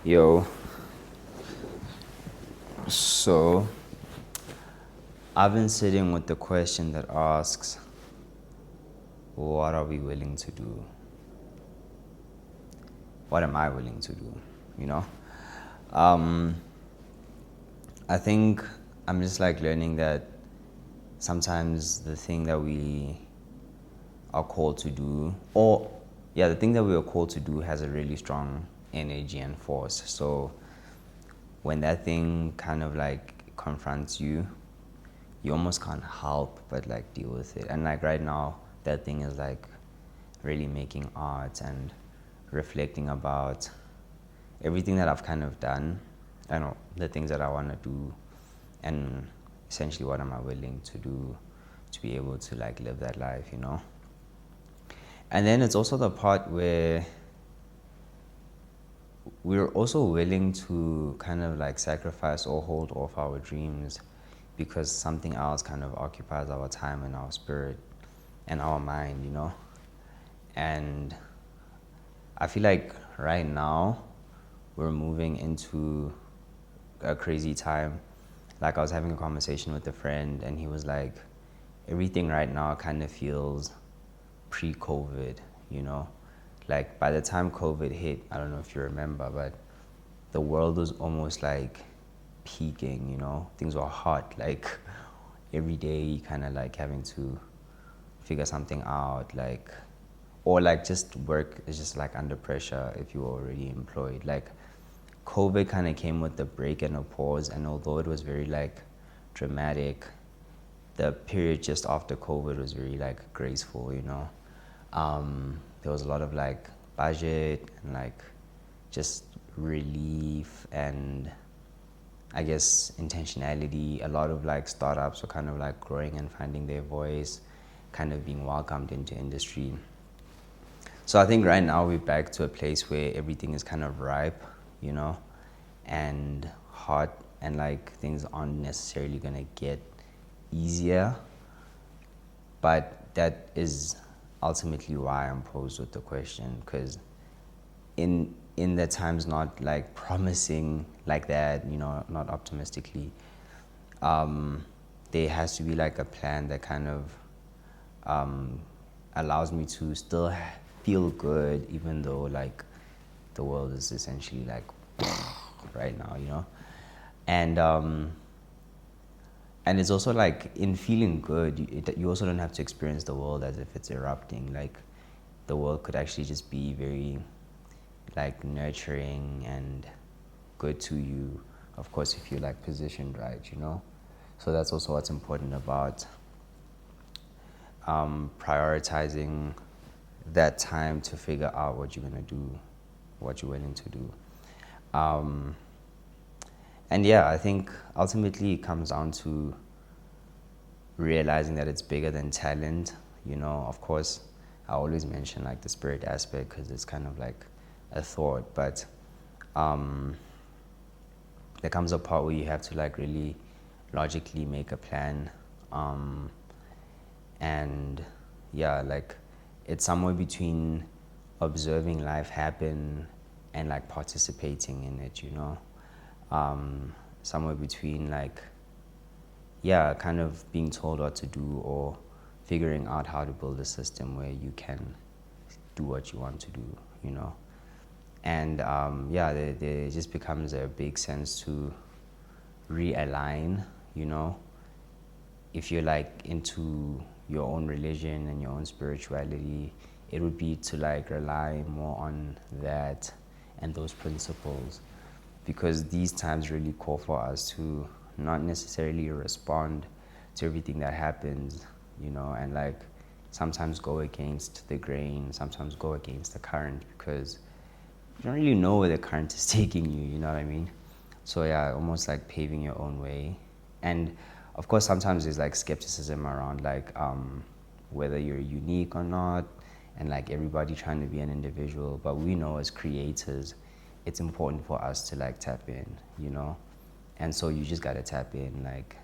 Yo, so I've been sitting with the question that asks, what are we willing to do? What am I willing to do? You know? Um, I think I'm just like learning that sometimes the thing that we are called to do, the thing that we are called to do has a really strong energy and force. So when that thing kind of like confronts you, you almost can't help but like deal with it. And like right now, that thing is like really making art and reflecting about everything that I've kind of done. I know the things that I want to do, and essentially what am I willing to do to be able to like live that life, you know? And then it's also the part where we're also willing to kind of like sacrifice or hold off our dreams because something else kind of occupies our time and our spirit and our mind, you know? And I feel like right now we're moving into a crazy time. Like I was having a conversation with a friend and he was like, everything right now kind of feels pre-COVID, you know? Like by the time COVID hit, I don't know if you remember, but the world was almost like peaking, you know? Things were hot, like every day kind of like having to figure something out, like, or like just work is just like under pressure if you were already employed. Like COVID kind of came with a break and a pause, and although it was very like dramatic, the period just after COVID was very like graceful, you know? There was a lot of like budget and like just relief and I guess intentionality. A lot of like startups were kind of like growing and finding their voice, kind of being welcomed into industry. So I think right now we're back to a place where everything is kind of ripe, you know, and hot, and like things aren't necessarily gonna get easier. But that is ultimately why I'm posed with the question, because in the times not like promising like that, you know, not optimistically, there has to be like a plan that kind of allows me to still feel good even though like the world is essentially like right now, you know. And and it's also like in feeling good, you also don't have to experience the world as if it's erupting. Like the world could actually just be very like nurturing and good to you, of course, if you're like positioned right, you know. So that's also what's important about prioritizing that time to figure out what you're going to do, what you're willing to do. Um, and yeah, I think ultimately it comes down to realizing that it's bigger than talent. You know, of course, I always mention like the spirit aspect because it's kind of like a thought, but there comes a part where you have to like really logically make a plan. And yeah, like it's somewhere between observing life happen and like participating in it, you know. Somewhere between like, yeah, kind of being told what to do or figuring out how to build a system where you can do what you want to do, you know. And yeah, there just becomes a big sense to realign, you know. If you're like into your own religion and your own spirituality, it would be to like rely more on that and those principles, because these times really call for us to not necessarily respond to everything that happens, you know, and like sometimes go against the grain, sometimes go against the current, because you don't really know where the current is taking you, you know what I mean? So yeah, almost like paving your own way. And of course, sometimes there's like skepticism around like whether you're unique or not, and like everybody trying to be an individual. But we know as creators, it's important for us to like tap in, you know? And so you just gotta tap in, like,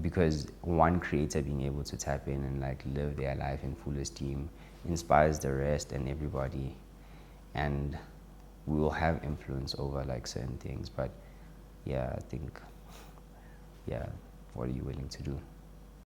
because one creator being able to tap in and like live their life in full esteem inspires the rest and everybody. And we will have influence over like certain things. But yeah, I think, yeah, what are you willing to do?